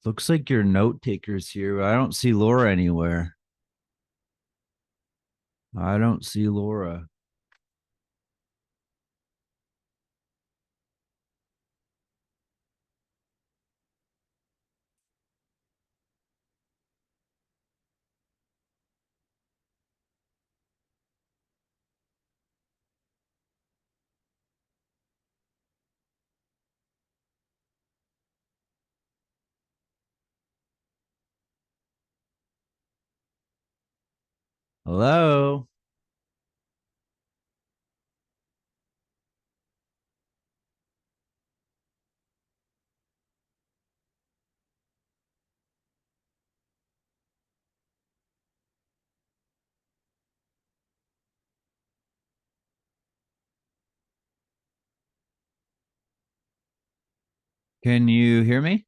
Looks like your note taker's here. I don't see Laura anywhere. I don't see Laura. Hello. Can you hear me?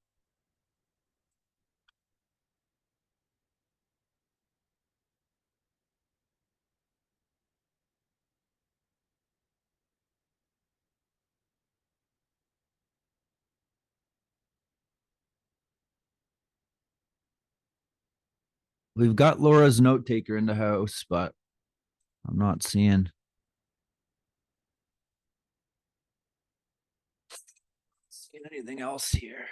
We've got Laura's note taker in the house, but I'm not seeing anything else here.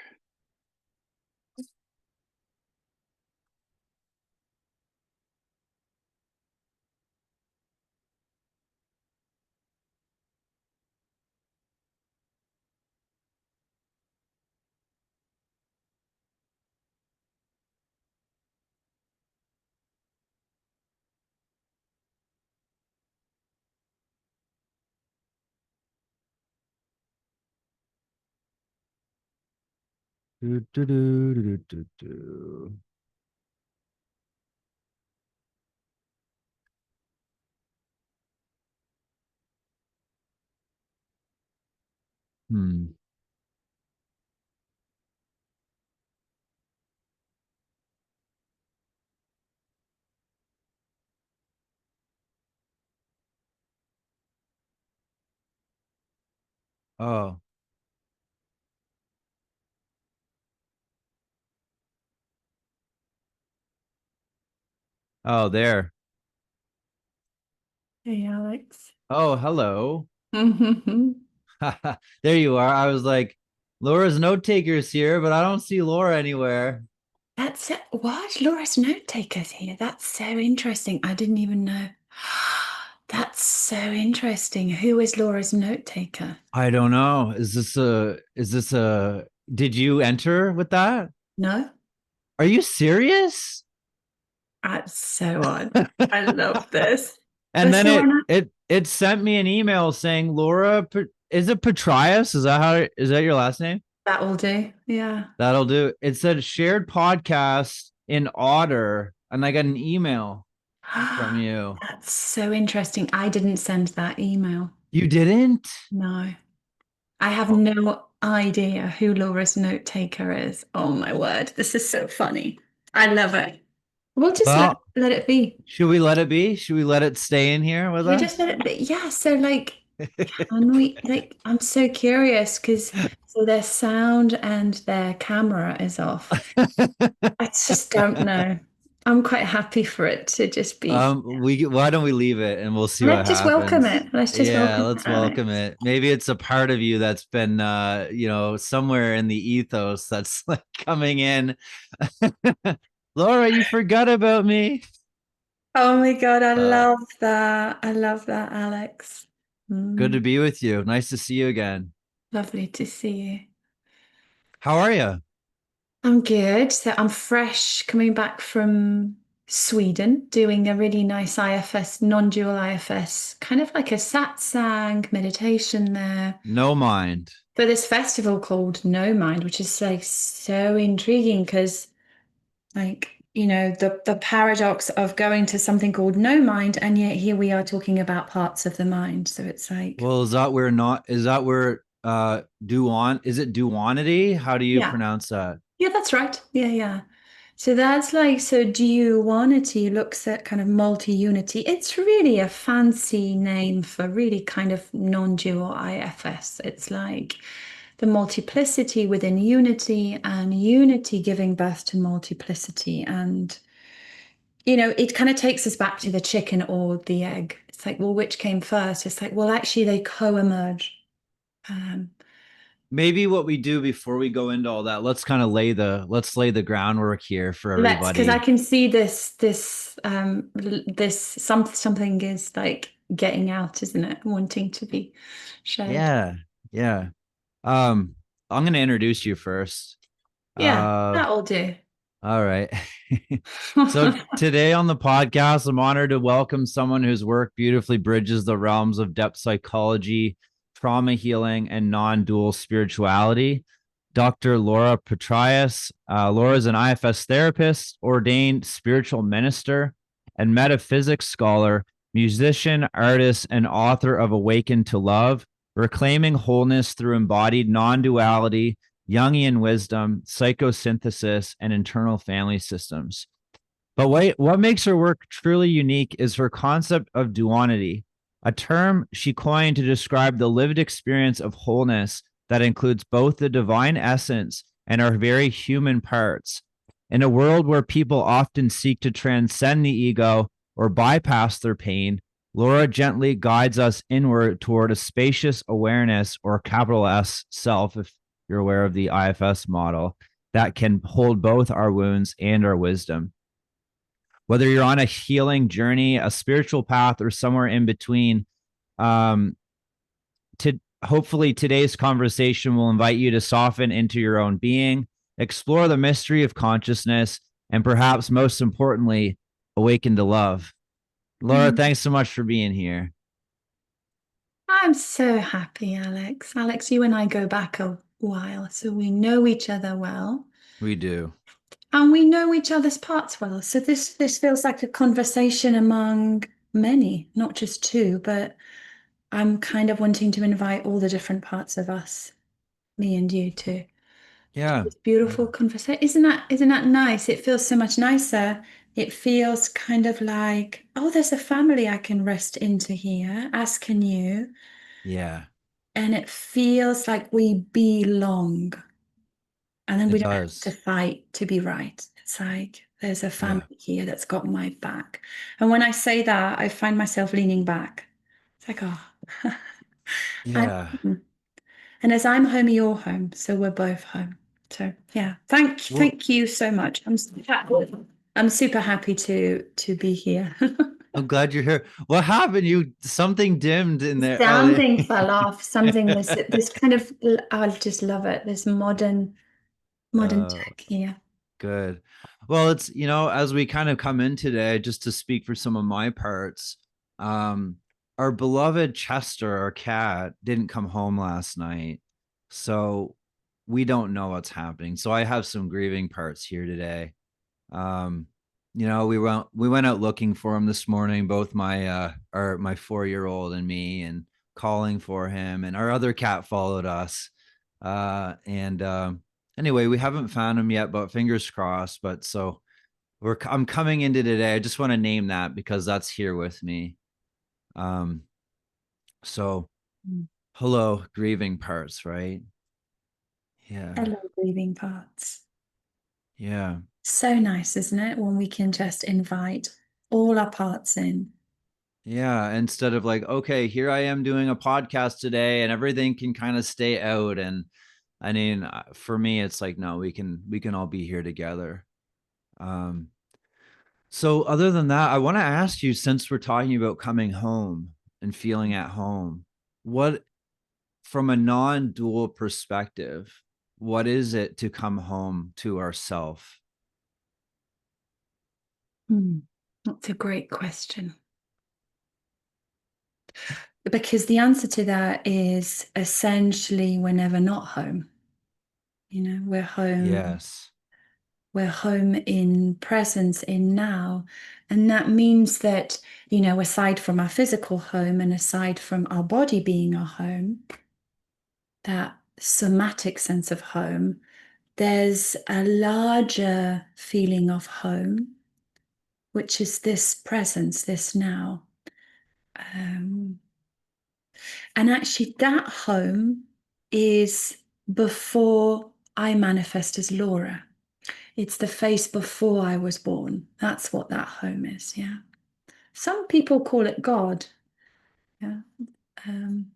Do, do, do, do, do, do. Hmm. Oh. Oh, there. Hey, Alex. Oh, hello. Mhm. There you are. I was like, Laura's note taker's here, but I don't see Laura anywhere. That's it. What? Laura's note takers here. That's so interesting. I didn't even know. That's so interesting. Who is Laura's note taker? I don't know. Is this a did you enter with that? No? Are you serious? That's so odd. I love this. And What's then Laura? it sent me an email saying Laura, is it Patryas? Is that your last name? That will do. Yeah. That'll do. It said shared podcast in Otter, and I got an email from you. That's so interesting. I didn't send that email. You didn't? No. I have Oh, no idea who Laura's note taker is. Oh my word. This is so funny. I love it. We'll just well, let it be. should we let it be? Should we let it stay in here with We just us? let it be. Yeah, so like, can we like I'm so curious because so their sound and their camera is off. I just don't know. I'm quite happy for it to just be. we why don't we leave it and we'll see what Let's just welcome happens. it. Let's just Yeah, welcome it, let's welcome Alex. it. Maybe it's a part of you that's been somewhere in the ethos that's like coming in. Laura, you forgot about me. Oh my God, I Uh, love that. I love that, Alex. Good to Mm, be with you. Nice to see you again. lovely to see you. How are you? I'm good. So I'm fresh coming back from Sweden, doing a really nice IFS, non-dual IFS, kind of like a satsang meditation there No mind. for this festival called No Mind, which is like so intriguing because like, the paradox of going to something called no mind, and yet here we are talking about parts of the mind. So it's like, Well, is that where duon is it duonity? How do you yeah. pronounce that? Yeah, that's right. Yeah, yeah. So that's like, so duonity looks at kind of multi-unity. It's really a fancy name for really kind of non-dual IFS. It's like the multiplicity within unity and unity giving birth to multiplicity. And, it kind of takes us back to the chicken or the egg. It's like, well, which came first? It's like, well, actually, they co-emerge. Um, Maybe what we do before we go into all that, let's lay the groundwork here for because I everybody. can see something is like getting out, isn't it? Wanting to be shared. Yeah, yeah. Um, I'm gonna introduce you first. Yeah, Uh, that'll do. all right. So today on the podcast, I'm honored to welcome someone whose work beautifully bridges the realms of depth psychology, trauma healing, and non-dual spirituality. Dr. Laura Patryas. Laura is an IFS therapist, ordained spiritual minister, and metaphysics scholar, musician, artist, and author of Awaken to Love, reclaiming wholeness through embodied non-duality, Jungian wisdom, psychosynthesis, and internal family systems. But wait, what makes her work truly unique is her concept of duonity, a term she coined to describe the lived experience of wholeness that includes both the divine essence and our very human parts. In a world where people often seek to transcend the ego or bypass their pain, Laura gently guides us inward toward a spacious awareness, or capital S self, if you're aware of the IFS model, that can hold both our wounds and our wisdom. Whether you're on a healing journey, a spiritual path, or somewhere in between, um, to hopefully today's conversation will invite you to soften into your own being, explore the mystery of consciousness, and perhaps most importantly, awaken to love. Laura, Mm. thanks so much for being here. I'm so happy, Alex. Alex, you and I go back a while, so we know each other well, We do. and we know each other's parts well. So this feels like a conversation among many, not just two, but I'm kind of wanting to invite all the different parts of us, me and you, to Yeah. this beautiful Yeah. conversation. Isn't that nice? It feels so much nicer. It feels kind of like, oh, there's a family I can rest into here, as can you. Yeah. And it feels like we belong. And then we It don't have to does. fight to be right. It's like there's a Yeah. family here that's got my back. And when I say that, I find myself leaning back. It's like, oh, I'm Yeah. home. And as I'm home, you're home. So we're both home. So yeah, thank Well, thank you so much. I'm super happy to be here. I'm glad you're here. What happened? You something dimmed in there. Oh, Something fell off. Something was this kind of I just love it. This modern uh, tech here. good. Well, it's, as we kind of come in today, just to speak for some of my parts, um, our beloved Chester, our cat, didn't come home last night. So we don't know what's happening. So I have some grieving parts here today. Um, we went out looking for him this morning, both my 4-year-old and me, and calling for him, and our other cat followed us. And Anyway, we haven't found him yet, but fingers crossed. But so I'm coming into today. I just want to name that because that's here with me. Um, so Mm. hello, grieving parts, right? Yeah, Hello, grieving parts. yeah. So nice, isn't it? When we can just invite all our parts in. Yeah, instead of like, okay, here I am doing a podcast today and everything can kind of stay out. And I mean, for me, it's like, no, we can all be here together. Um, so other than that, I want to ask you, since we're talking about coming home and feeling at home, what, from a non-dual perspective, what is it to come home to ourself? Hmm. That's a great question. Because the answer to that is essentially we're never not home. We're home. Yes. We're home in presence, in now. And that means that, aside from our physical home and aside from our body being our home, that somatic sense of home, there's a larger feeling of home, which is this presence, this now. Um, and actually, that home is before I manifest as Laura. It's the face before I was born. That's what that home is. Yeah. Some people call it God. Yeah.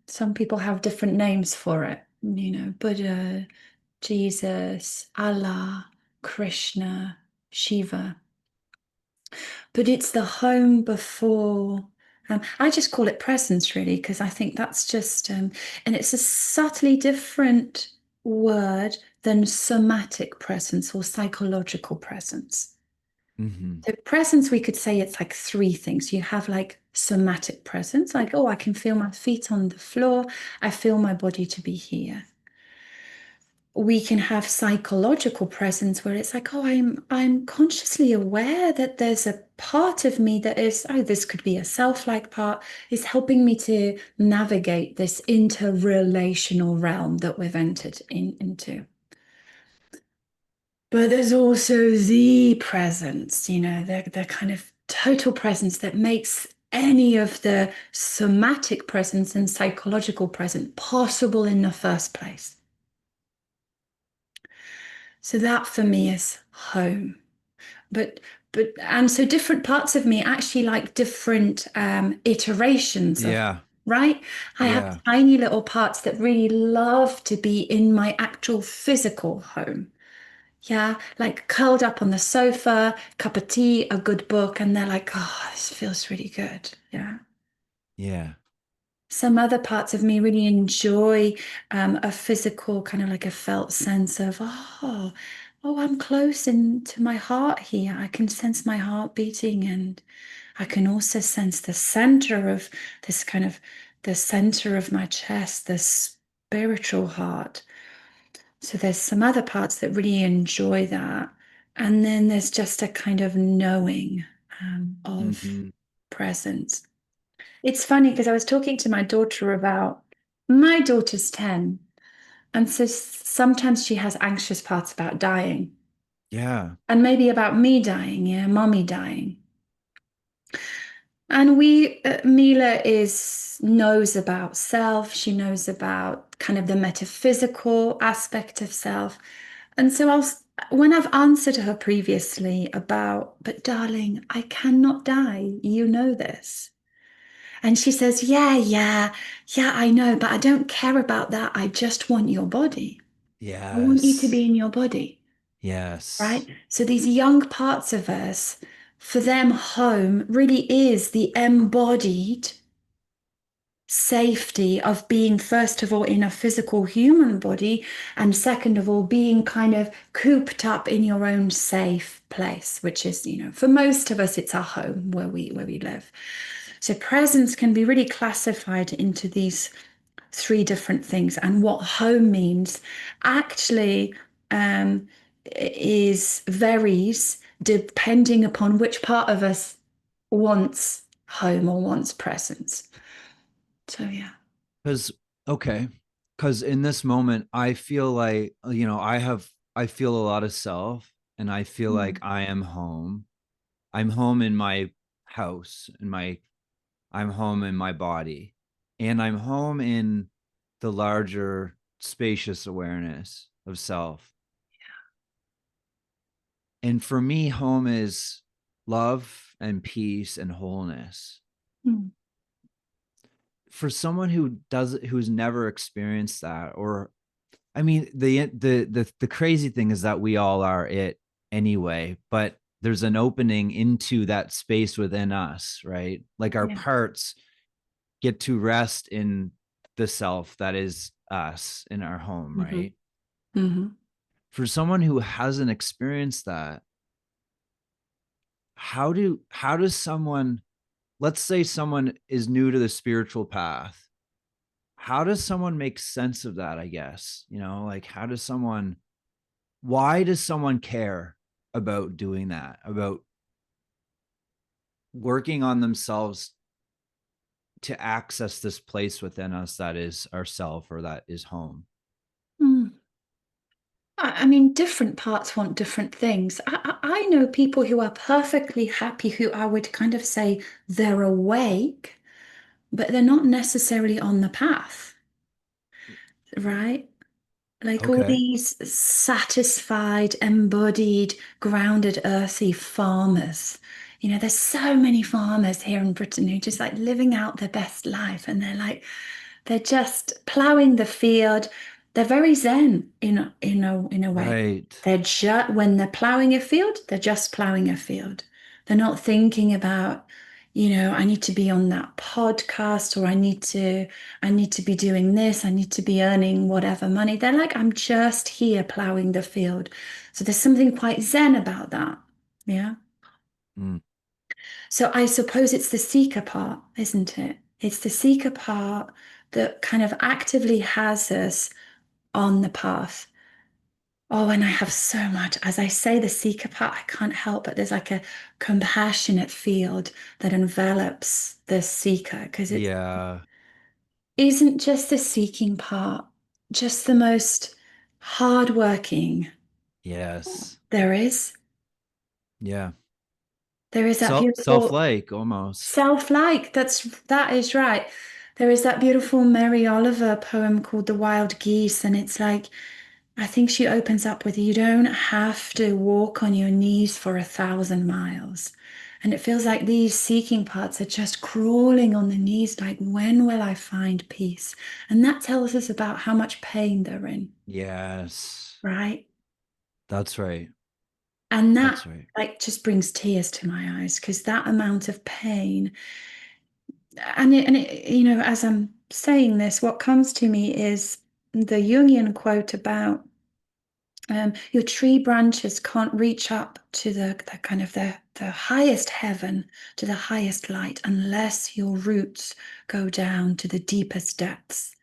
Some people have different names for it. Buddha, Jesus, Allah, Krishna, Shiva. But it's the home before. I just call it presence, really, because I think that's just, and it's a subtly different word than somatic presence or psychological presence. Mm-hmm. So presence, we could say it's like three things. You have like somatic presence, like, oh, I can feel my feet on the floor. I feel my body to be here. We can have psychological presence where it's like, oh, I'm consciously aware that there's a part of me that is, oh, this could be a self-like part, is helping me to navigate this interrelational realm that we've entered into. But there's also the presence, the kind of total presence that makes any of the somatic presence and psychological presence possible in the first place. So that for me is home. But and so different parts of me actually like different iterations of, Yeah. right? I have Yeah. tiny little parts that really love to be in my actual physical home. Yeah, like curled up on the sofa, cup of tea, a good book, and they're like, oh, this feels really good. Yeah. Yeah. Some other parts of me really enjoy a physical, kind of like a felt sense of, oh, I'm close into my heart here. I can sense my heart beating, and I can also sense the center of this kind of the center of my chest, the spiritual heart. So there's some other parts that really enjoy that. And then there's just a kind of knowing of Mm-hmm. presence. It's funny because I was talking to my daughter about my daughter's 10. And so sometimes she has anxious parts about dying Yeah. and maybe about me dying, yeah, mommy dying. And Mila knows about self. She knows about kind of the metaphysical aspect of self. And so when I've answered her previously about, but darling, I cannot die. You know this. And she says, yeah, I know, but I don't care about that. I just want your body. I want you to Yes. be in your body, right? Yes. So these young parts of us, for them, home really is the embodied safety of being, first of all, in a physical human body, and second of all, being kind of cooped up in your own safe place, which is, for most of us, it's our home where we live. So presence can be really classified into these three different things, and what home means actually is varies depending upon which part of us wants home or wants presence. So yeah. Because, okay. Because in this moment, I feel like, I feel a lot of self and I feel like Mm. I am home. I'm home in my house, I'm home in my body, and I'm home in the larger spacious awareness of self. And for me, home is love and peace and wholeness. Mm. For someone who's never experienced that, or I mean, the crazy thing is that we all are it anyway, but there's an opening into that space within us, right? Like our Yeah. parts get to rest in the self that is us in our home, Mm-hmm. right? Mm-hmm. For someone who hasn't experienced that, how does someone, let's say someone is new to the spiritual path, how does someone make sense of that, I guess? Like why does someone care about doing that, about working on themselves to access this place within us that is ourself or that is home? Mm. I mean, different parts want different things. I know people who are perfectly happy, who I would kind of say they're awake, but they're not necessarily on the path, right? Like all Okay. these satisfied, embodied, grounded, earthy farmers. There's so many farmers here in Britain who just like living out their best life, and they're just plowing the field. They're very zen in a way. Right. They're just when they're plowing a field, they're just plowing a field. They're not thinking about, I need to be on that podcast, or I need to be doing this, I need to be earning whatever money. They're like, I'm just here plowing the field. So there's something quite zen about that. Yeah. Mm. So I suppose it's the seeker part, isn't it? It's the seeker part that kind of actively has us on the path. Oh, and I have so much. As I say, the seeker part, I can't help but there's like a compassionate field that envelops the seeker, because it Yeah. isn't just the seeking part, just the most hardworking. Yes. There is. Yeah. There is that beautiful Self-like almost. self-like. That is right. There is that beautiful Mary Oliver poem called The Wild Geese, and it's like, I think she opens up with, you don't have to walk on your knees for 1,000 miles. And it feels like these seeking parts are just crawling on the knees, like, when will I find peace? And that tells us about how much pain they're in, Yes. right? That's right. And that That's right. like just brings tears to my eyes, because that amount of pain, and it, as I'm saying this, what comes to me is the Jungian quote about your tree branches can't reach up to the kind of the highest heaven, to the highest light, unless your roots go down to the deepest depths.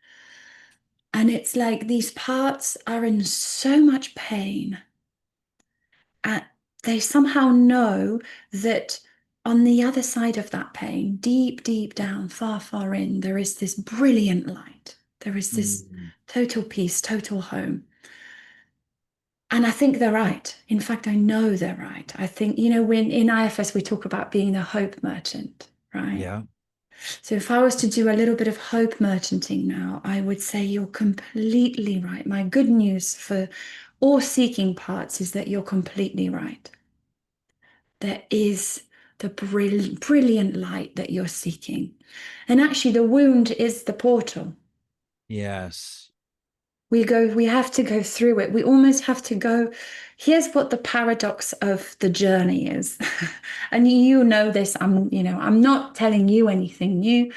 And it's like these parts are in so much pain, and they somehow know that on the other side of that pain, deep, deep down, far, far in, there is this brilliant light. There is this Mm. total peace, total home. And I think they're right. In fact, I know they're right. I think, when in IFS we talk about being the hope merchant, right? Yeah. So if I was to do a little bit of hope merchanting now, I would say you're completely right. My good news for all seeking parts is that you're completely right. There is the brilliant light that you're seeking. And actually, the wound is the portal. Yes. We have to go through it. We almost have to go. Here's what the paradox of the journey is. And you know this, I'm not telling you anything new,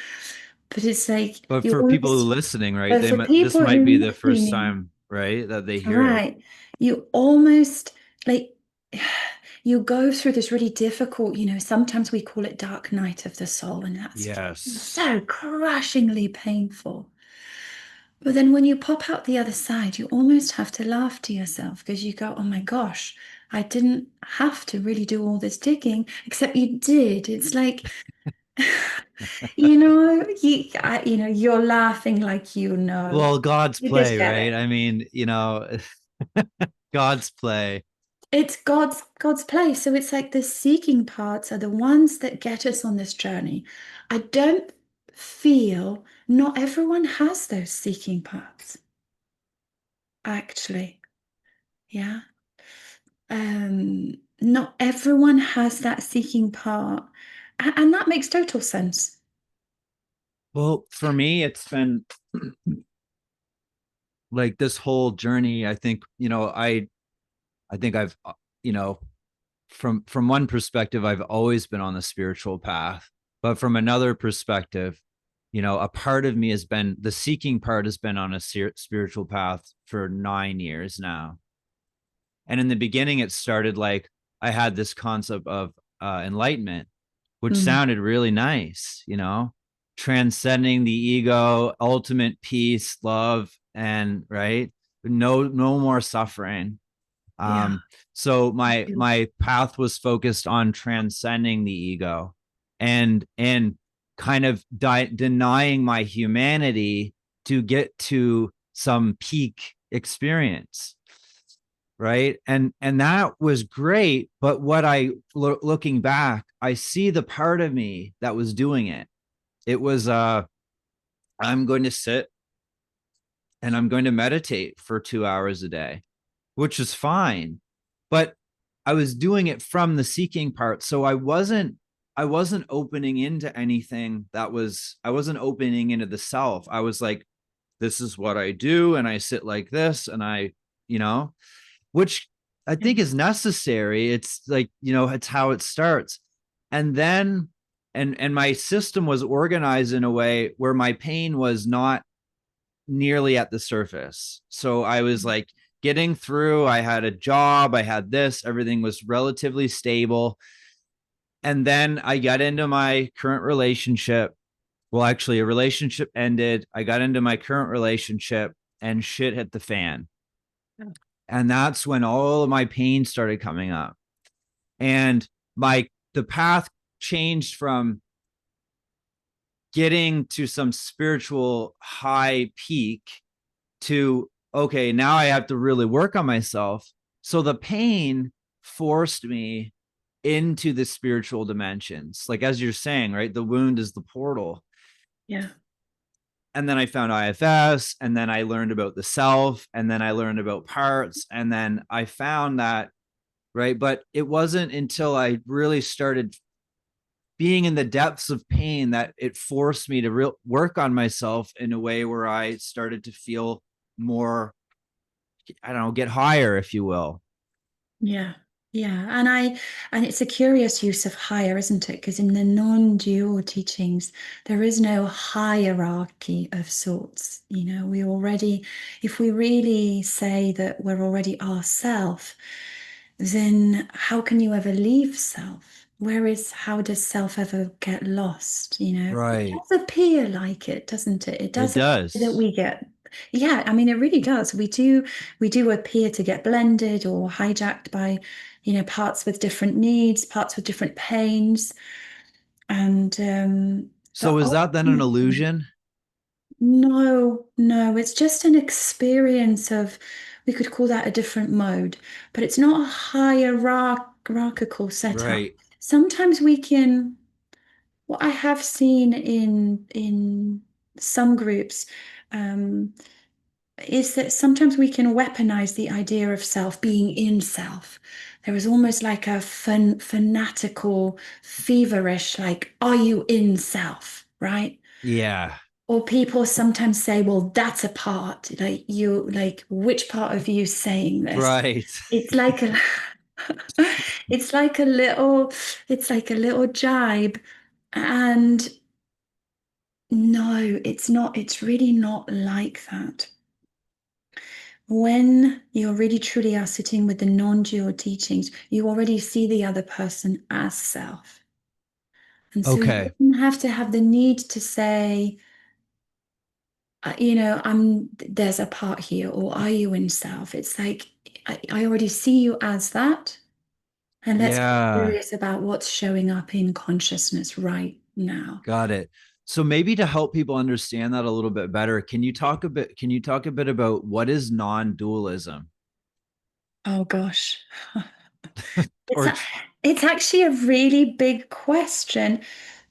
but it's like But you for people who almost, are listening, right, but for this people might who be are the first listening, time, right, that they hear it. right, you almost like you go through this really difficult, sometimes we call it dark night of the soul, and that's Yes. so crushingly painful. But then when you pop out the other side, you almost have to laugh to yourself, because you go, oh my gosh, I didn't have to really do all this digging, except you did. It's like, you're laughing like Well, God's you just play, get right? it. I mean, God's play. It's God's place. So it's like the seeking parts are the ones that get us on this journey. I don't feel not everyone has those seeking parts, actually. Yeah. Not everyone has that seeking part. And that makes total sense. Well, for me, it's been like this whole journey. I think, I think I've, you know, from one perspective, I've always been on the spiritual path, but from another perspective, a part of me has been the seeking part has been on a spiritual path for 9 years now. And in the beginning, it started like I had this concept of enlightenment, which Mm, sounded really nice, transcending the ego, ultimate peace, love, and right, no more suffering. yeah. um so my path was focused on transcending the ego and kind of denying my humanity to get to some peak experience, right? And that was great, but what looking back, I see the part of me that was doing it. It was I'm going to sit and I'm going to meditate for 2 hours a day, which is fine. But I was doing it from the seeking part. So I wasn't opening into anything I wasn't opening into the self. I was like, this is what I do. And I sit like this and you know, which I think is necessary. It's like, it's how it starts. And then, and my system was organized in a way where my pain was not nearly at the surface. So I was like getting through, I had a job, I had this, everything was relatively stable. And then I got into my current relationship. Well, actually, a relationship ended. I got into my current relationship and shit hit the fan. And that's when all of my pain started coming up. And the path changed from getting to some spiritual high peak to, okay, now I have to really work on myself. So the pain forced me into the spiritual dimensions. Like, as you're saying, right? The wound is the portal. Yeah. And then I found IFS, and then I learned about the self, and then I learned about parts, and then I found that, right? But it wasn't until I really started being in the depths of pain that it forced me to work on myself in a way where I started to feel more, I don't know, get higher, if you will. Yeah. Yeah. And it's a curious use of higher, isn't it? Because in the non-dual teachings, there is no hierarchy of sorts. We already, if we really say that we're already ourself, then how can you ever leave self? How does self ever get lost? It Right. does appear like it, doesn't it? It It does appear that does. we get, yeah, I mean, it really does. We do appear to get blended or hijacked by, parts with different needs, parts with different pains. And So but is that then an ultimately, illusion? no, no, it's just an experience of, we could call that a different mode, but it's not a hierarchical setup. Right. Sometimes we can, what I have seen in some groups, um, is that sometimes we can weaponize the idea of self, being in self. There is almost like a fanatical, feverish, like, are you in self, right? Yeah. Or people sometimes say, well, that's a part, like, which part of you saying this? Right. It's like a, it's like a little, it's like a little jibe. And no, it's not, it's really not like that. When you really truly are sitting with the non-dual teachings, you already see the other person as self. And so you Okay. don't have to have the need to say, there's a part here, or are you in self? It's like, I already see you as that. And let's get Yeah. curious about what's showing up in consciousness right now. Got it. So maybe to help people understand that a little bit better, can you talk a bit about what is non-dualism? Oh gosh. It's Or a, it's actually a really big question.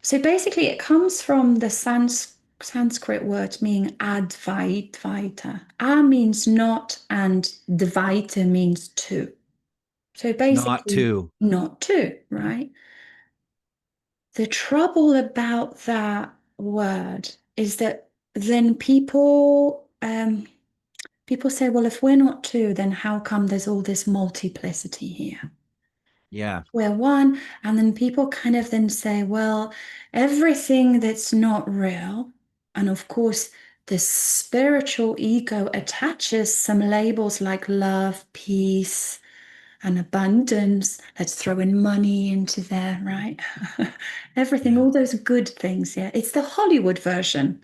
So basically, it comes from the Sanskrit word meaning advaita. A means not, and dvaita means two. So not basically, to? not two, right? The trouble about that word is that then people say, well, if we're not two, then how come there's all this multiplicity here? Yeah. We're one. And then people kind of then say, well, everything that's not real, and of course, the spiritual ego attaches some labels like love, peace, and abundance. Let's throw in money into there, right? Everything, Yeah. all those good things. Yeah. It's the Hollywood version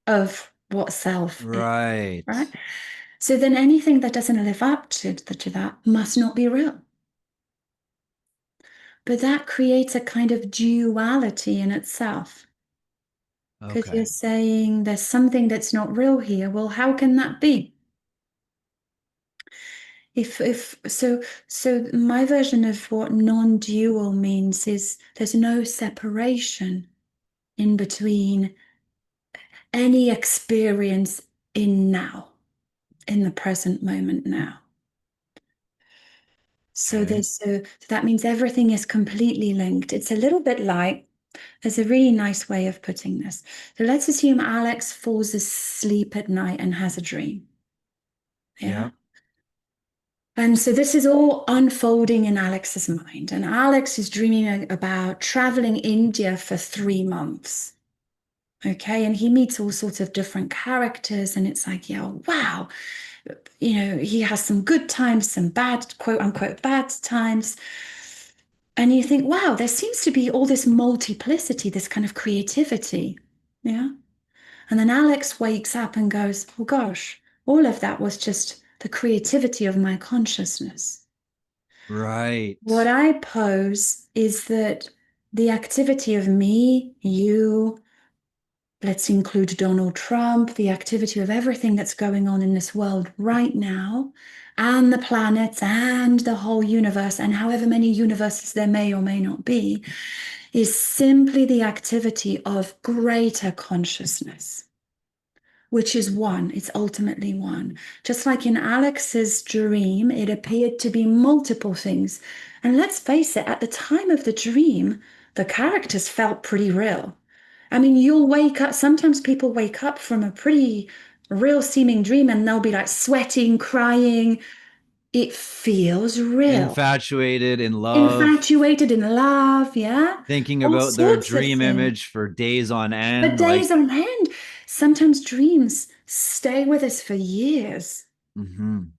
of what self is, Right. right? So then anything that doesn't live up to that must not be real. But that creates a kind of duality in itself. Because you're Okay. saying there's something that's not real here. Well, how can that be? If my version of what non-dual means is there's no separation in between any experience in now. in the present moment now. So Okay. so that means everything is completely linked. It's a little bit like, there's a really nice way of putting this. So let's assume Alex falls asleep at night and has a dream. Yeah. Yeah. And so this is all unfolding in Alex's mind. And Alex is dreaming about traveling India for 3 months. Okay. And he meets all sorts of different characters. And it's like, yeah, wow. He has some good times, some bad, quote unquote, bad times. And you think, wow, there seems to be all this multiplicity, this kind of creativity. Yeah. And then Alex wakes up and goes, oh gosh, all of that was just the creativity of my consciousness. Right. What I pose is that the activity of me, you, let's include Donald Trump, the activity of everything that's going on in this world right now, and the planets and the whole universe, and however many universes there may or may not be, is simply the activity of greater consciousness, which is one. It's ultimately one. Just like in Alex's dream, it appeared to be multiple things. And let's face it, at the time of the dream, the characters felt pretty real. I mean, you'll wake up, sometimes people wake up from a pretty real seeming dream and they'll be like sweating, crying. It feels real. Infatuated in love, Infatuated in love, yeah? thinking All about their sorts of dream things. image for days on For end. days Like, on end. Sometimes dreams stay with us for years, mhm.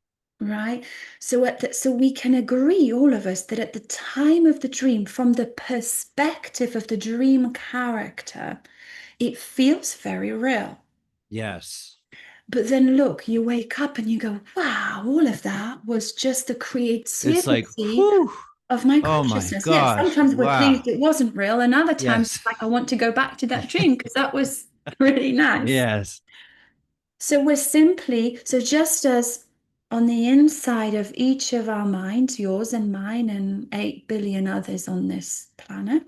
right? So we can agree, all of us, that at the time of the dream, from the perspective of the dream character, it feels very real. Yes. But then look, you wake up and you go, wow, all of that was just the It's like, creativity whew. of my Oh my consciousness. Yes, gosh. sometimes we're Wow. pleased it wasn't real, and other times Yes. it's like I want to go back to that dream because that was really nice. Yes. So we're simply, so just as on the inside of each of our minds, yours and mine and 8 billion others on this planet,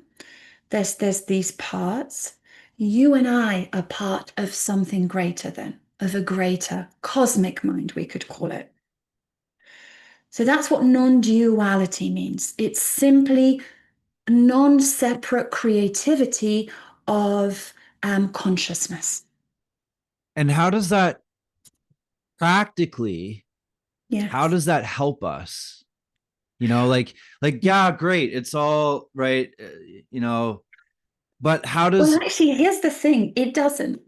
there's these parts. You and I are part of something greater than, of a greater cosmic mind, we could call it. So that's what non-duality means. It's simply non-separate creativity of consciousness. And how does that practically, how Yes. does that help us? Yeah, great. It's all right. You know, but how Well, does, actually, here's the thing. It doesn't.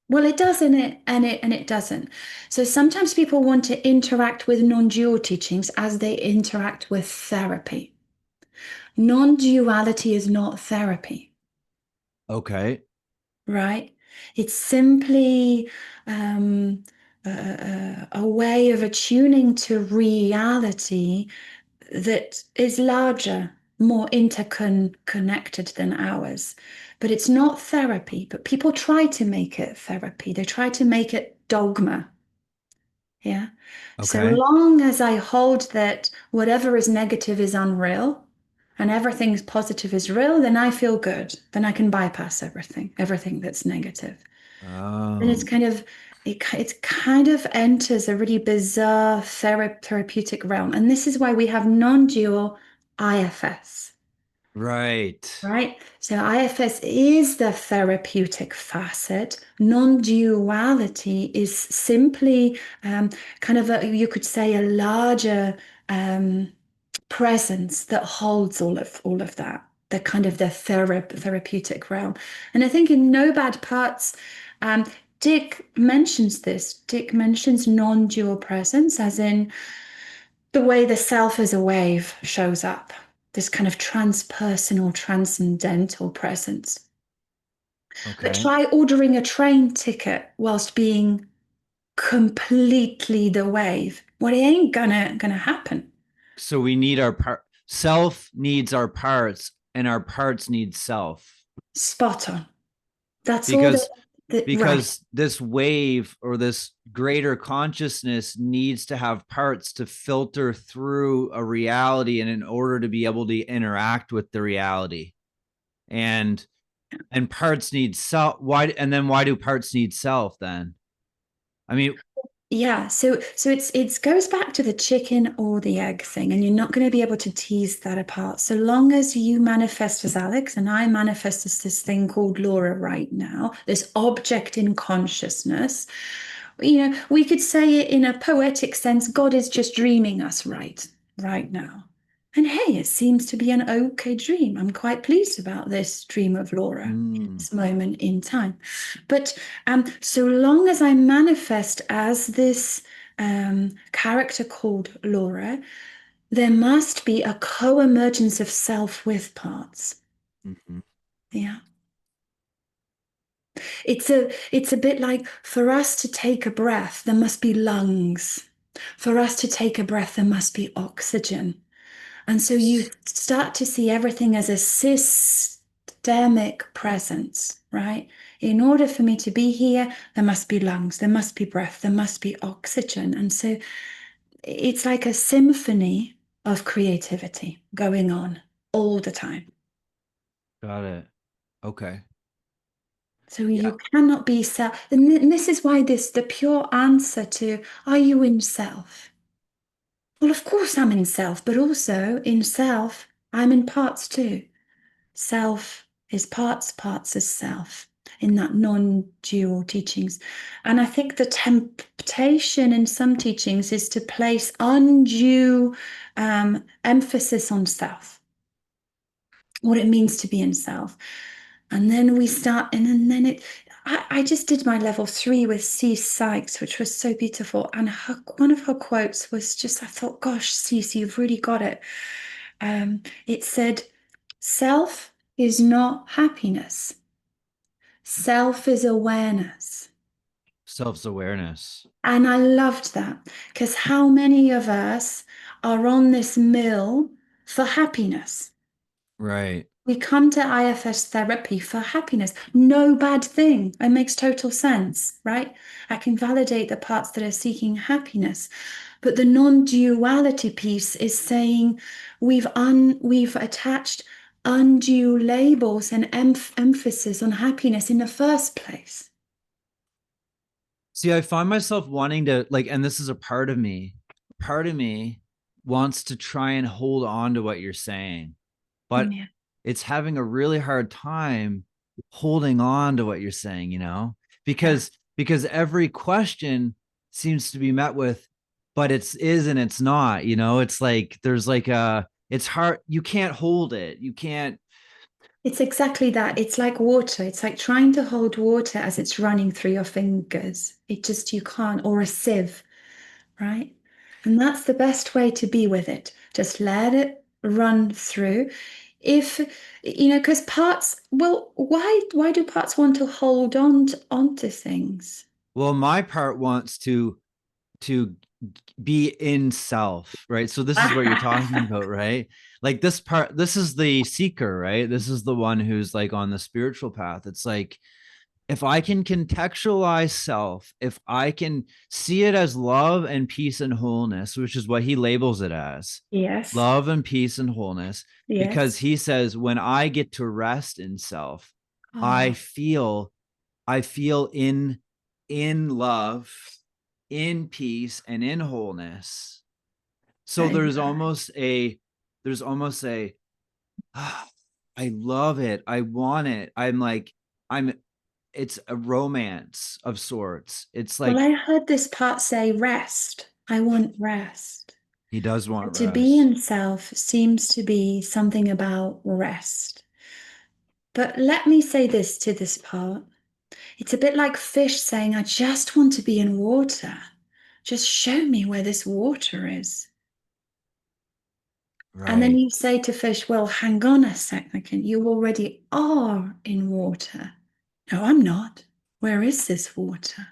Well, it does and it doesn't. So sometimes people want to interact with non-dual teachings as they interact with therapy. Non-duality is not therapy, okay. right? It's simply um, a way of attuning to reality that is larger, more interconnected than ours. But it's not therapy. But people try to make it therapy. They try to make it dogma. Yeah. So Okay. long as I hold that whatever is negative is unreal and everything's positive is real, then I feel good. Then I can bypass everything that's negative. And it's Oh, kind of it kind of enters a really bizarre therapeutic realm. And this is why we have non-dual IFS, right. right? So IFS is the therapeutic facet. Non-duality is simply kind of you could say a larger um, presence that holds all of that. The kind of the therapeutic realm. And I think in No Bad Parts, um, Dick mentions this. Dick mentions non-dual presence, as in the way the self as a wave shows up, this kind of transpersonal, transcendental presence. But Okay. try ordering a train ticket whilst being completely the wave. Well, it ain't gonna happen. So we need our part. Self needs our parts, and our parts need self. Spot on. That's all Because right. this wave or this greater consciousness needs to have parts to filter through a reality, and in order to be able to interact with the reality, and parts need self. Why? And then why do parts need self then? I mean, Yeah, so it goes back to the chicken or the egg thing, and you're not going to be able to tease that apart. So long as you manifest as Alex and I manifest as this thing called Laura right now, this object in consciousness, we could say it in a poetic sense, God is just dreaming us right now. And hey, it seems to be an okay dream. I'm quite pleased about this dream of Laura in Mm, this moment in time. But so long as I manifest as this character called Laura, there must be a co-emergence of self with parts. mhm, Yeah. It's a bit like for us to take a breath, there must be lungs. For us to take a breath, there must be oxygen. And so you start to see everything as a systemic presence, right? In order for me to be here, there must be lungs, there must be breath, there must be oxygen. And so it's like a symphony of creativity going on all the time. got it. Okay. So Yeah. you cannot be self. And this is why the pure answer to, are you in self? Well, of course I'm in self, but also in self, I'm in parts too. Self is parts, parts is self in that non-dual teachings. And I think the temptation in some teachings is to place undue emphasis on self, what it means to be in self. And then we start, and then I just did my level 3 with C. Sykes, which was so beautiful. And one of her quotes was just, I thought, gosh, Cece, you've really got it. It said, self is not happiness. Self is awareness. Self-awareness. And I loved that because how many of us are on this mill for happiness? Right. We come to IFS therapy for happiness. No bad thing. It makes total sense, right? I can validate the parts that are seeking happiness. But the non-duality piece is saying we've attached undue labels and emphasis on happiness in the first place. See, I find myself wanting to like, and this is a part of me wants to try and hold on to what you're saying, but Yeah. it's having a really hard time holding on to what you're saying, Yeah. because every question seems to be met with, but it's is and it's not, it's like there's like it's hard, you can't hold it. You can't. It's exactly that. It's like water. It's like trying to hold water as it's running through your fingers. You can't, or a sieve, right? And that's the best way to be with it. Just let it run through. If, because parts, well, why do parts want to hold onto things? Well, my part wants to be in self, right? So this is what you're talking about, right? Like this part, this is the seeker, right? This is the one who's like on the spiritual path. It's like if I can contextualize self, if I can see it as love and peace and wholeness, which is what he labels it as, Yes, love and peace and wholeness, because yes. he says when I get to rest in self, I Oh, feel I feel in love, in peace, and in wholeness. So that is right. there's almost a ah, I love it. I want it. I'm like I'm it's a romance of sorts. It's Well, like I heard this part say rest. I want rest. he does So want to be rest. in self seems to be something about rest. But let me say this to this part. It's a bit like fish saying, I just want to be in water. Just show me where this water is. And then Right. you say to fish, well, hang on a second. You already are in water. No, I'm not. Where is this water?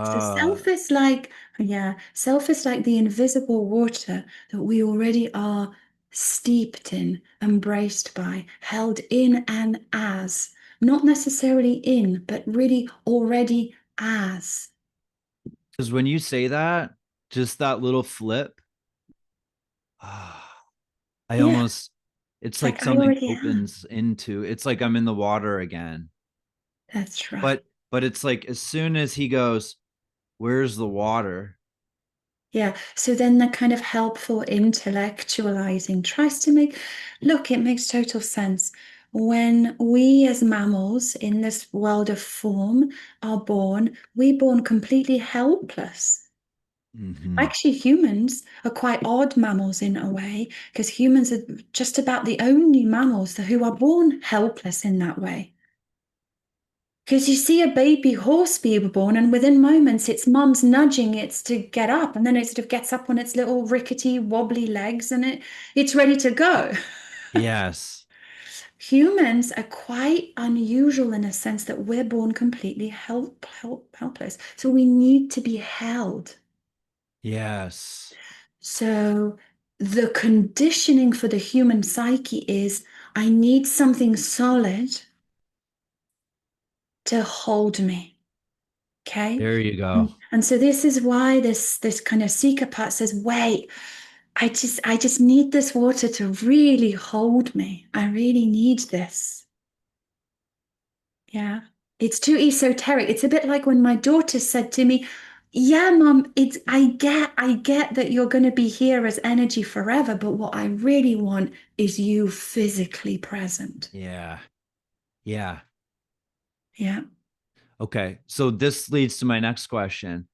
So Uh self is like the invisible water that we already are steeped in, embraced by, held in and as, not necessarily in, but really already as. because when you say that, just that little flip, I Yeah, almost it's it's like like I something already am. opens into it's like I'm in the water again. That's right. But it's like as soon as he goes, where's the water? Yeah. So then the kind of helpful intellectualizing tries to make, look, it makes total sense. When we as mammals in this world of form are born, we're born completely helpless. Hmm. Actually, humans are quite odd mammals in a way, because humans are just about the only mammals who are born helpless in that way. Because you see a baby horse being born, and within moments, its mum's nudging it to get up, and then it sort of gets up on its little rickety, wobbly legs, and it's ready to go. Yes. Humans are quite unusual in a sense that we're born completely helpless. So we need to be held. Yes. So the conditioning for the human psyche is I need something solid to hold me. Okay. There you go. And so this is why this kind of seeker part says, wait, I just need this water to really hold me. I really need this. Yeah. It's too esoteric. It's a bit like when my daughter said to me, yeah, mom, it's I get that you're going to be here as energy forever, but what I really want is you physically present. Yeah. Yeah. Yeah. Okay. So this leads to my next question.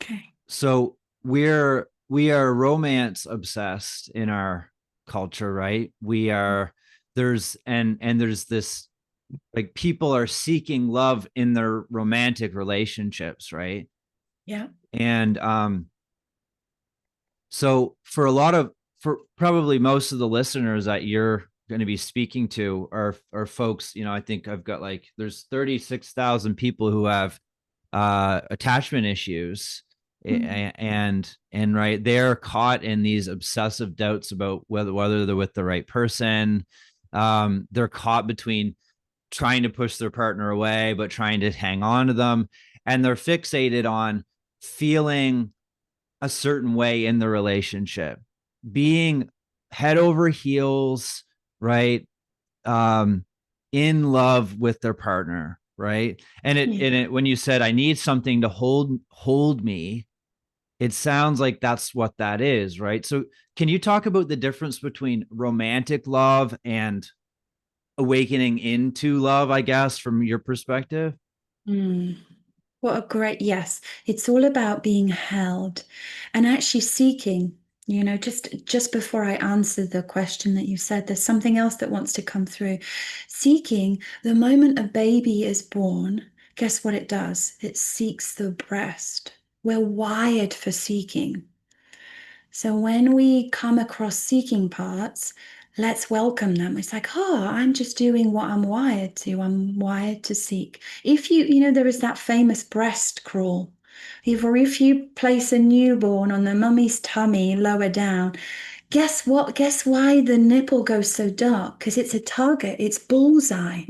Okay. So we are romance obsessed in our culture, right? We are there's this, like, people are seeking love in their romantic relationships, right? Yeah. And so for probably most of the listeners that you're going to be speaking to are folks, I think I've got, like, there's 36,000 people who have attachment issues, Mm. and right, they're caught in these obsessive doubts about whether they're with the right person. They're caught between trying to push their partner away but trying to hang on to them, and they're fixated on feeling a certain way in the relationship, being head over heels, right? um in love with their partner, right? And it when you said I need something to hold me, it sounds like that's what that is, right? So can you talk about the difference between romantic love and awakening into love, I guess, from your perspective? Mm. What a great, yes. It's all about being held and actually seeking. Just before I answer the question that you said, there's something else that wants to come through. Seeking, the moment a baby is born, guess what it does? It seeks the breast. We're wired for seeking. So when we come across seeking parts, let's welcome them. It's like, oh, I'm just doing what I'm wired to. I'm wired to seek. If there is that famous breast crawl. If you place a newborn on the mummy's tummy lower down, guess what? Guess why the nipple goes so dark? Because it's a target, it's bullseye.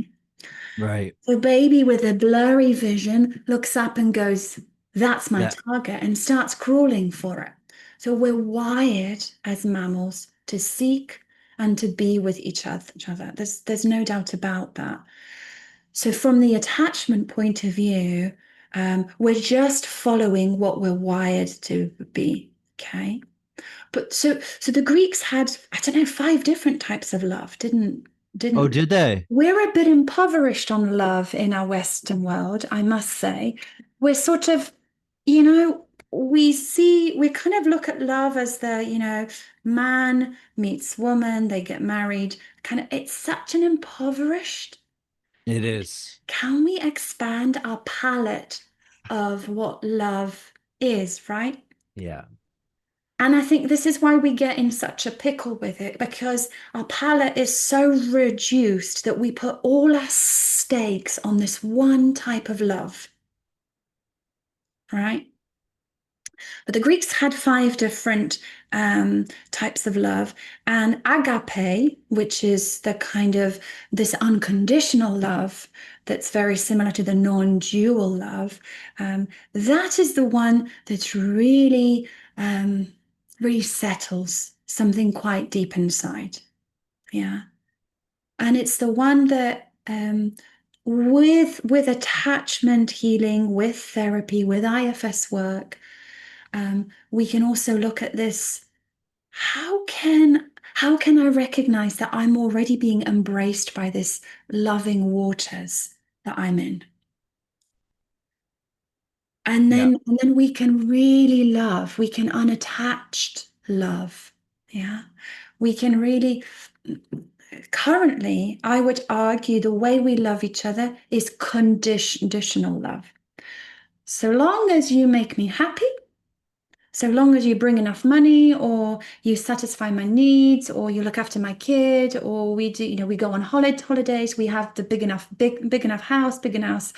Right. The baby with a blurry vision looks up and goes, that's my That. target, and starts crawling for it. So we're wired as mammals to seek and to be with each other. There's no doubt about that. So from the attachment point of view, we're just following what we're wired to be. Okay. But so the Greeks had, I don't know, 5 different types of love, Oh, didn't did they? we're a bit impoverished on love in our Western world, I must say. We're sort of, we kind of look at love as man meets woman, they get married. Kind of, it's such an impoverished. It is. Can we expand our palette of what love is, right? Yeah. And I think this is why we get in such a pickle with it, because our palette is so reduced that we put all our stakes on this one type of love, right? But the Greeks had 5 different types of love, and agape, which is the kind of this unconditional love that's very similar to the non-dual love, that is the one that's really settles something quite deep inside. Yeah. And it's the one that with attachment healing, with therapy, with IFS work, we can also look at this. How can I recognize that I'm already being embraced by this loving waters that I'm in? And Yeah. then we can really love, we can unattached love. Yeah. We can really currently, I would argue the way we love each other is conditional love. So long as you make me happy, so long as you bring enough money, or you satisfy my needs, or you look after my kid, or we do, we go on holidays, we have the big enough house, big enough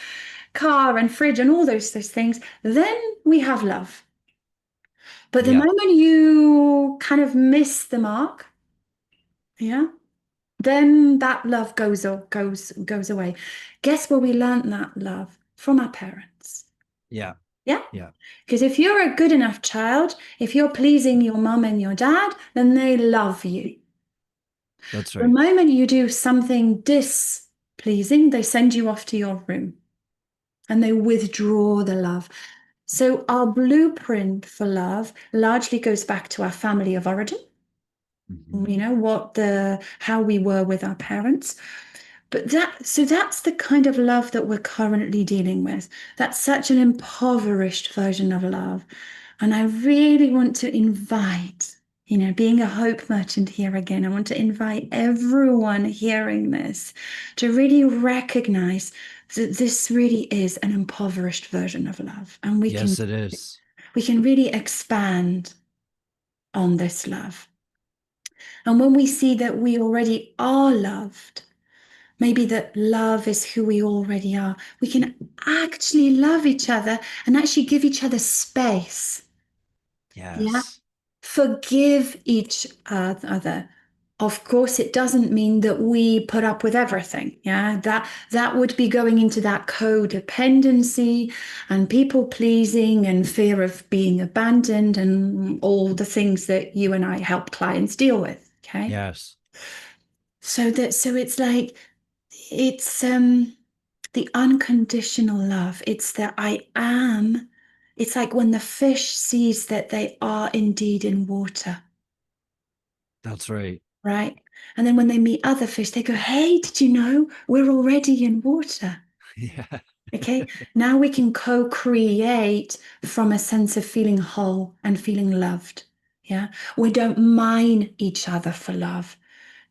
car and fridge and all those things, then we have love. But the Yeah. moment you kind of miss the mark, yeah, then that love goes away. Guess where we learned that love? From our parents. Yeah. Yeah. Yeah. Because if you're a good enough child, if you're pleasing your mum and your dad, then they love you. That's The right. moment you do something displeasing, they send you off to your room and they withdraw the love. So our blueprint for love largely goes back to our family of origin, Mhm. how we were with our parents. But that's the kind of love that we're currently dealing with. That's such an impoverished version of love. And I really want to invite, being a hope merchant here again, I want to invite everyone hearing this to really recognize that this really is an impoverished version of love. And we can Yes, it is. we can really expand on this love. And when we see that we already are loved, maybe that love is who we already are, we can actually love each other and actually give each other space. Yeah. Yes. Forgive each other. Of course, it doesn't mean that we put up with everything. Yeah, that would be going into that codependency and people pleasing and fear of being abandoned and all the things that you and I help clients deal with. Okay. Yes. So it's like it's the unconditional love. It's the I am. It's like when the fish sees that they are indeed in water, That's right. right? And then when they meet other fish, they go, "Hey, did you know we're already in water?" Yeah. Okay. Now we can co-create from a sense of feeling whole and feeling loved. Yeah. We don't mine each other for love.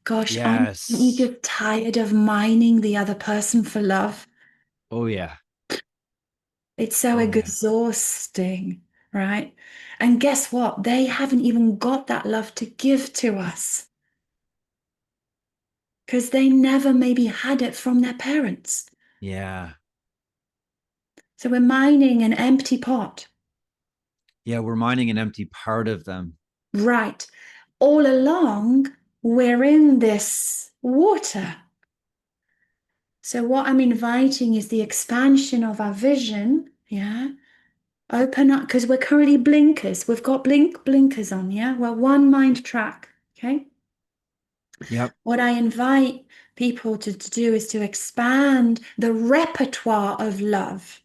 Gosh, aren't you Yes. just tired of mining the other person for love? Oh yeah. It's so Oh yeah. exhausting, right? And guess what? They haven't even got that love to give to us because they never maybe had it from their parents. Yeah. So we're mining an empty pot, Yeah, we're mining an empty part of them. right? All along, we're in this water. So what I'm inviting is the expansion of our vision, yeah? Open up because we're currently blinkers. We've got blinkers on, yeah? We're one mind track, okay? Yep. What I invite people to do is to expand the repertoire of love.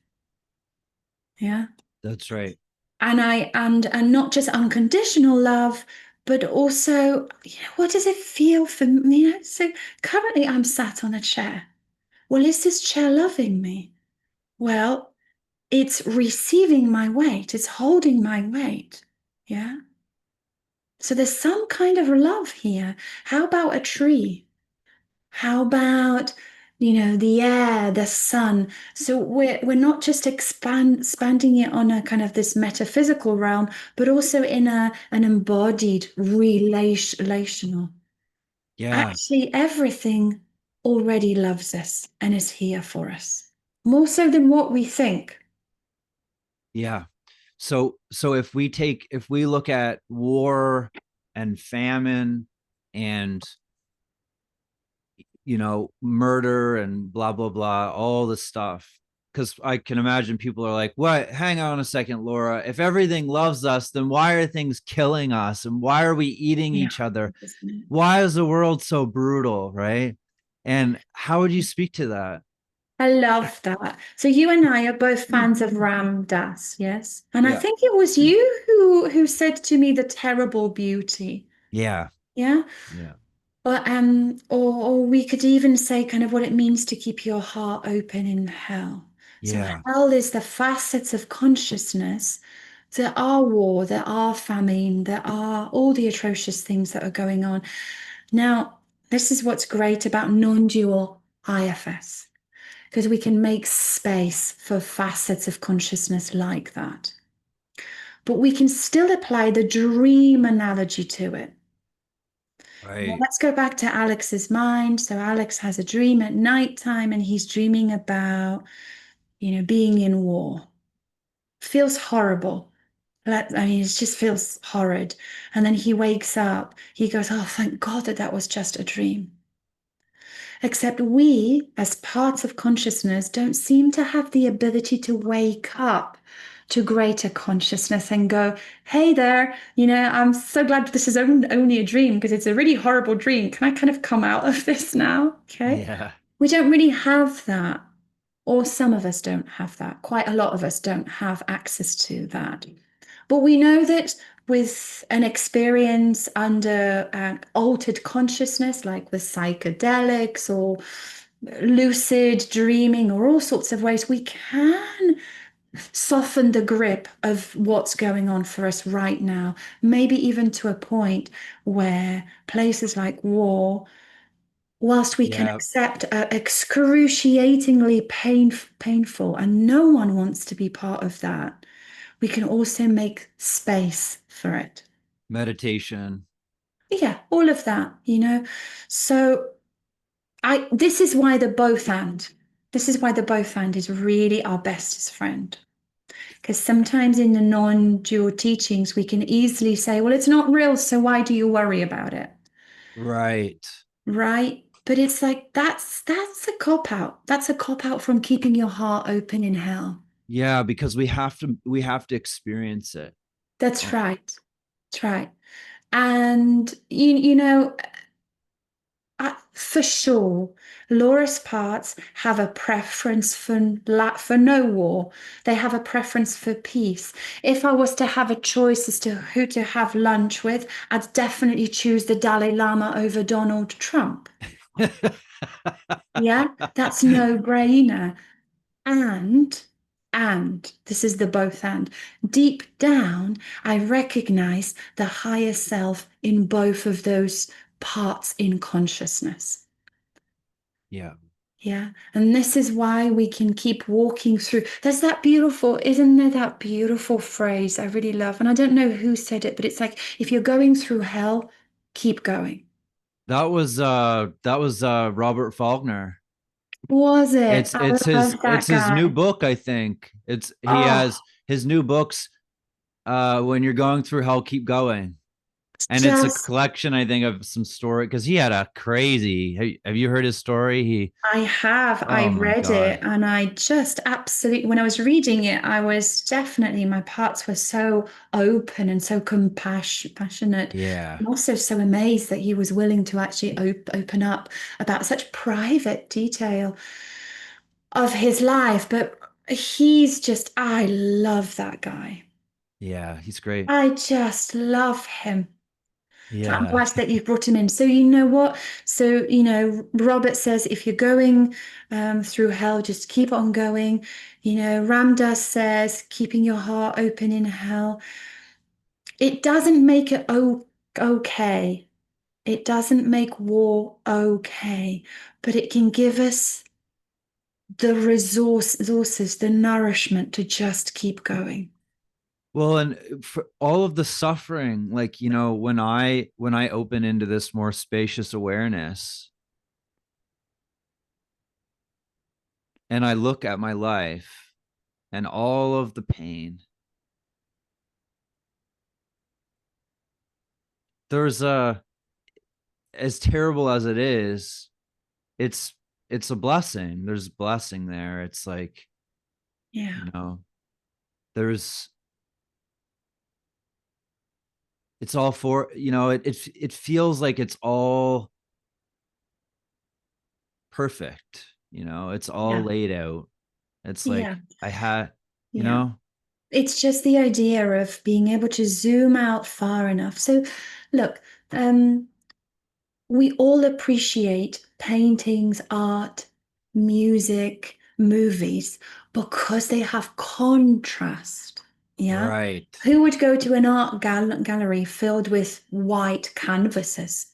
Yeah. That's right. And not just unconditional love, but also, what does it feel for me? So currently I'm sat on a chair. Well, is this chair loving me? Well, it's receiving my weight, it's holding my weight. Yeah. So there's some kind of love here. How about a tree? How about, the air, the sun? So we're not just expanding it on a kind of this metaphysical realm, but also in an embodied relational. Yeah. Actually, everything already loves us and is here for us, more so than what we think. Yeah. So if we look at war and famine and murder and blah blah blah, all the stuff, because I can imagine people are like, what, hang on a second, Laura, if everything loves us, then why are things killing us and why are we eating Yeah, each other? isn't it? Why is the world so brutal, right? And how would you speak to that? I love that. So you and I are both fans of Ram Dass, yes? And I Yeah. think it was you who said to me the terrible beauty. Yeah. Yeah. Yeah. Or we could even say kind of what it means to keep your heart open in hell. So Yeah. hell is the facets of consciousness. There are war, there are famine, there are all the atrocious things that are going on. Now, this is what's great about non-dual IFS, because we can make space for facets of consciousness like that. But we can still apply the dream analogy to it. Well, Right. let's go back to Alex's mind. So Alex has a dream at nighttime and he's dreaming about, being in war. Feels horrible. I mean, it just feels horrid. And then he wakes up. He goes, "Oh, thank God that that was just a dream." Except we, as parts of consciousness, don't seem to have the ability to wake up to greater consciousness and go, "Hey there, I'm so glad this is only a dream because it's a really horrible dream. Can I kind of come out of this now?" Okay. Yeah. We don't really have that, or some of us don't have that. Quite a lot of us don't have access to that. But we know that with an experience under altered consciousness, like with psychedelics or lucid dreaming, or all sorts of ways, we can soften the grip of what's going on for us right now. Maybe even to a point where places like war, whilst we can Yeah. accept excruciatingly painful, and no one wants to be part of that, we can also make space for it. Meditation. Yeah, all of that. So this is why the both and. This is why the both and is really our bestest friend. Because sometimes in the non-dual teachings, we can easily say, well, it's not real, so why do you worry about it? Right. Right? But it's like that's a cop out. That's a cop out from keeping your heart open in hell. Yeah, because we have to experience it. That's Oh, right. That's right. And for sure, Laura's parts have a preference for no war. They have a preference for peace. If I was to have a choice as to who to have lunch with, I'd definitely choose the Dalai Lama over Donald Trump. Yeah, that's no brainer. And, and this is the both and. Deep down, I recognize the higher self in both of those parts in consciousness. Yeah. Yeah. And this is why we can keep walking through. Isn't there that beautiful phrase I really love? And I don't know who said it, but it's like, if you're going through hell, keep going. That was Robert Faulkner. Was it? It's I it's his love it's that his new guy. book, I think. He Oh, has his new books, when you're going through hell, keep going. And it's a just collection, I think, of some story because he had a crazy. Have you heard his story? I Oh my read God. it and I just absolutely, when I was reading it, I was definitely, my parts were so open and so passionate. Yeah. I'm also so amazed that he was willing to actually open up about such private detail of his life. But I love that guy. Yeah. He's great. I just love him. So I'm Yeah. glad that you've brought him in. So you know what? So, Robert says if you're going through hell, just keep on going. Ramdas says keeping your heart open in hell. It doesn't make it okay. It doesn't make war okay, but it can give us the resources, the nourishment to just keep going. Well, and for all of the suffering, like, when I open into this more spacious awareness and I look at my life and all of the pain, there's a as terrible as it is, it's it's a blessing. There's blessing there. It's like, Yeah. you know, there's it's all for, it feels like it's all perfect. It's all Yeah. laid out. It's Yeah. like I had, you Yeah. know, It's just the idea of being able to zoom out far enough. So, look, we all appreciate paintings, art, music, movies because they have contrast. Yeah. right, Who would go to an art gallery filled with white canvases?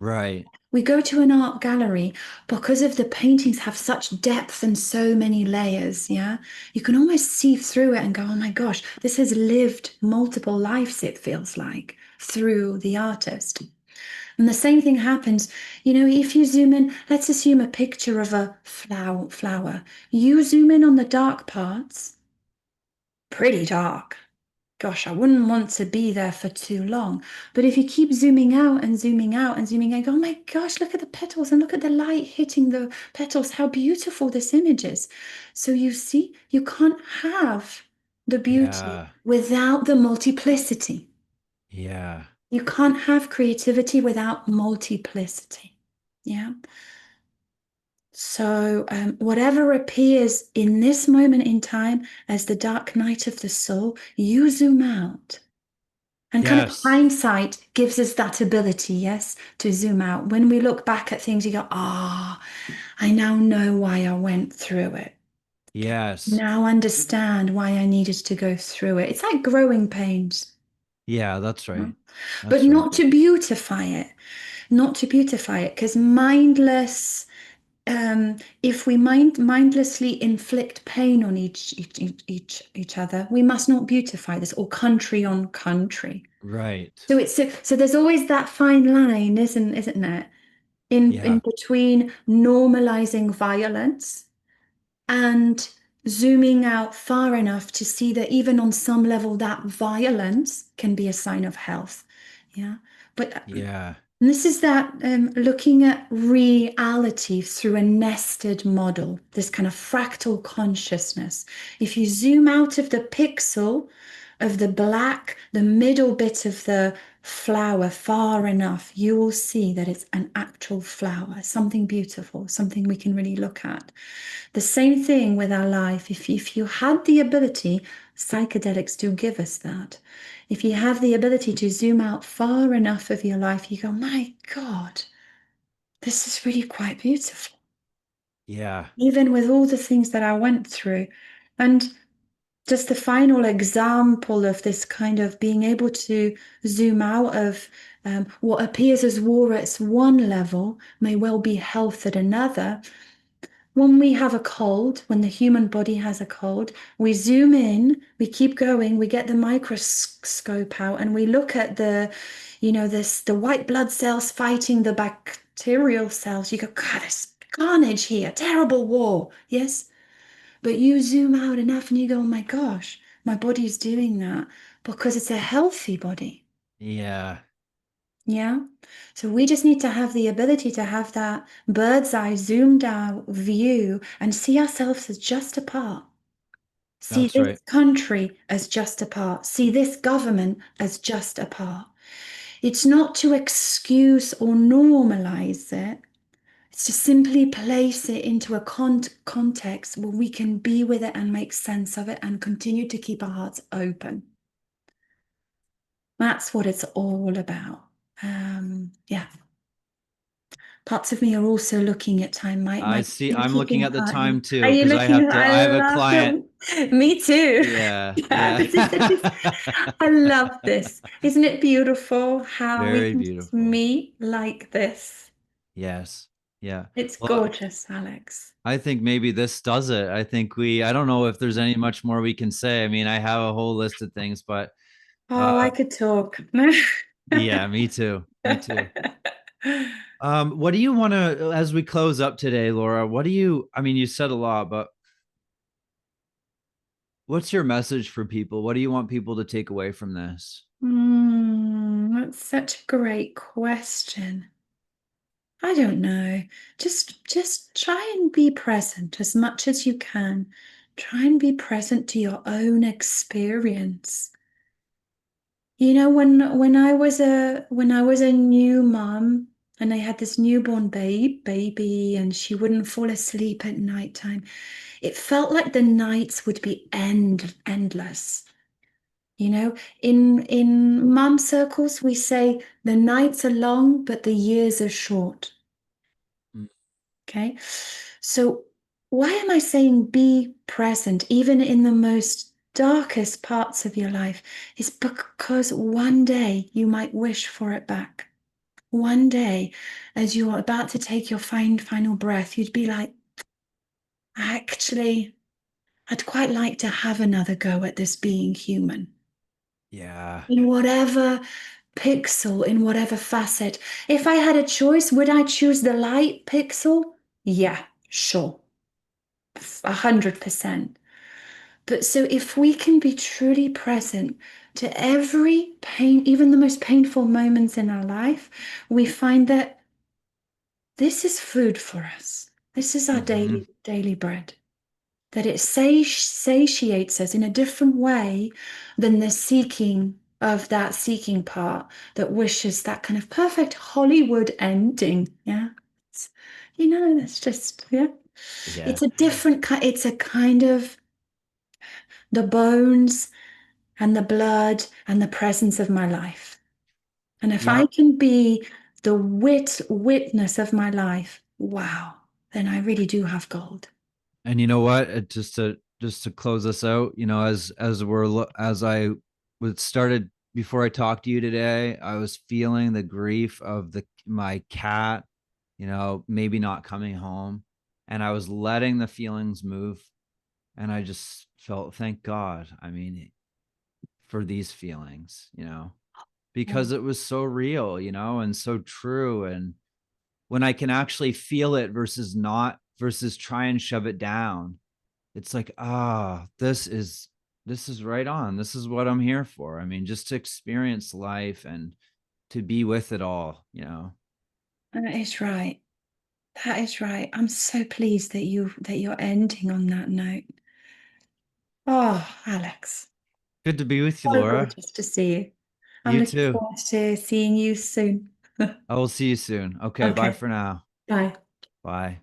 right. We go to an art gallery because of the paintings have such depth and so many layers. Yeah. You can almost see through it and go, oh my gosh, this has lived multiple lives, it feels like, through the artist. And the same thing happens, if you zoom in, let's assume a picture of a flower. You zoom in on the dark parts, pretty dark. Gosh, I wouldn't want to be there for too long. But if you keep zooming out and zooming out and zooming out, go, oh my gosh, look at the petals and look at the light hitting the petals, how beautiful this image is. So you see, you can't have the beauty Yeah, without the multiplicity. yeah, You can't have creativity without multiplicity. Yeah. So, whatever appears in this moment in time as the dark night of the soul, you zoom out. And kind of yes, hindsight gives us that ability, yes, to zoom out. When we look back at things, you go, ah, I now know why I went through it. yes, Now understand why I needed to go through it. It's like growing pains, yeah. That's you know? right. But That's right. not to beautify it, not to beautify it, because if we mindlessly inflict pain on each other, we must not beautify this, or country on country. Right. So there's always that fine line, isn't there? In Yeah, between normalizing violence and zooming out far enough to see that even on some level that violence can be a sign of health. Yeah. But yeah, this is that looking at reality through a nested model, this kind of fractal consciousness. If you zoom out of the pixel of the black, the middle bit of the flower far enough, you will see that it's an actual flower, something beautiful, something we can really look at. The same thing with our life. If you had the ability, psychedelics do give us that. If you have the ability to zoom out far enough of your life, you go, my God, this is really quite beautiful. yeah, Even with all the things that I went through. And just the final example of this kind of being able to zoom out of what appears as war at one level may well be health at another. When we have a cold, when the human body has a cold, we zoom in, we keep going, we get the microscope out, and we look at the white blood cells fighting the bacterial cells. You go, God, there's carnage here, terrible war. Yes. But you zoom out enough and you go, oh my gosh, my body's doing that because it's a healthy body. yeah. Yeah. So we just need to have the ability to have that bird's eye zoomed out view and see ourselves as just a part. See That's this right. country as just a part. See this government as just a part. It's not to excuse or normalize it. It's to simply place it into a context where we can be with it and make sense of it and continue to keep our hearts open. That's what it's all about. Yeah. Parts of me are also looking at time. I My see. I'm looking keeping at the part here. time Are too you because I looking? have to. I I have a love client. it. Me too. Yeah, Yeah, yeah. this is just, I love this. Isn't it beautiful how we Very can just beautiful. meet like this? Yes. Yeah. It's Well, gorgeous, Alex. I think maybe this does it. I don't know if there's any much more we can say. I mean, I have a whole list of things, but Oh, I uh could talk. yeah, me too. Me too. What do you want to, as we close up today, Laura, I mean, you said a lot, but what's your message for people? What do you want people to take away from this? That's such a great question. I don't know. Just try and be present as much as you can. Try and be present to your own experience. When I was a new mom, and they had this newborn baby, and she wouldn't fall asleep at nighttime. It felt like the nights would be endless. You know, in mom circles, we say the nights are long, but the years are short. Mm. Okay. So why am I saying be present, even in the most darkest parts of your life? Is because one day you might wish for it back. One day, as you're about to take your final breath, you'd be like, actually, I'd quite like to have another go at this being human. Yeah. In whatever pixel, in whatever facet. If I had a choice, would I choose the light pixel? Yeah, sure. 100%. But so if we can be truly present to every pain, even the most painful moments in our life, we find that this is food for us. This is our Mm-hmm. daily bread. That it satiates us in a different way than the seeking of that seeking part that wishes that kind of perfect Hollywood ending. Yeah. It's, that's just, yeah. Yeah. It's a different kind, it's a kind of the bones and the blood and the presence of my life. And if I Yeah. can be the witness of my life, wow, then I really do have gold. And you know what? Just to close this out, as I was started before I talked to you today, I was feeling the grief of the my cat, maybe not coming home, and I was letting the feelings move, and I just felt, thank God. I mean, for these feelings, because it was so real, and so true. And when I can actually feel it versus try and shove it down, it's like, this is right on. This is what I'm here for. I mean, just to experience life and to be with it all. That is right. That is right. I'm so pleased that you're ending on that note. Oh, Alex, Good to be with you, so Laura. gorgeous to see you. I'm You looking too. forward to seeing you soon. I will see you soon. Okay, bye Okay, for now. bye. Bye.